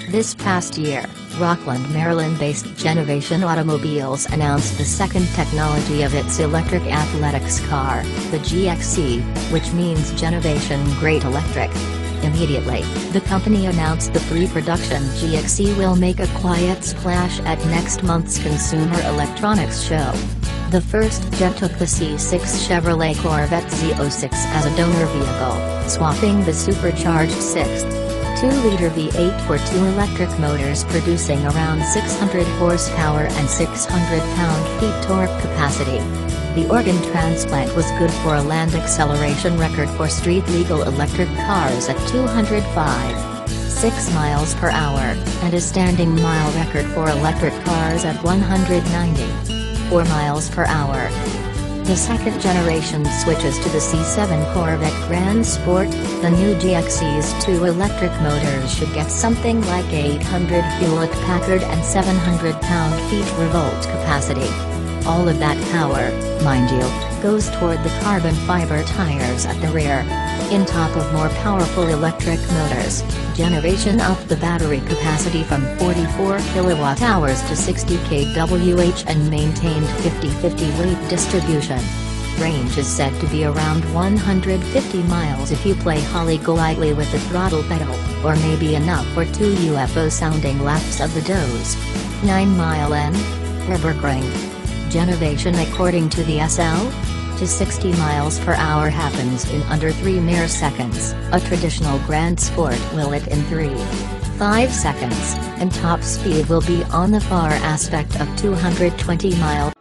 This past year, Rockland, Maryland-based Genovation Automobiles announced the second technology of its electric athletics car, the Gxe, which means Genovation Great Electric. Immediately, the company announced the pre-production Gxe will make a quiet splash at next month's Consumer Electronics Show. The first jet took the C6 Chevrolet Corvette Z06 as a donor vehicle, swapping the supercharged 6.2-liter V8 for two electric motors producing around 600 horsepower and 600 pound-feet torque capacity. The organ transplant was good for a land acceleration record for street-legal electric cars at 205.6 miles per hour, and a standing mile record for electric cars at 190.4 miles per hour. The second generation switches to the C7 Corvette Grand Sport. The new Gxe's two electric motors should get something like 800 hewlett packard and 700 pound-feet revolt capacity. All of that power, mind you, goes toward the carbon fiber tires at the rear. In top of more powerful electric motors, Genovation upped the battery capacity from 44 kWh to 60 kWh and maintained 50-50 weight distribution. Range is said to be around 150 miles if you play Holly Golightly with the throttle pedal, or maybe enough for 2 UFO-sounding laps of the doze. 9-mile and rburgring. Genovation according to the SL? To 60 miles per hour happens in under 3 mere seconds. A traditional Grand Sport will it in 3.5 seconds, and top speed will be on the far aspect of 220 miles.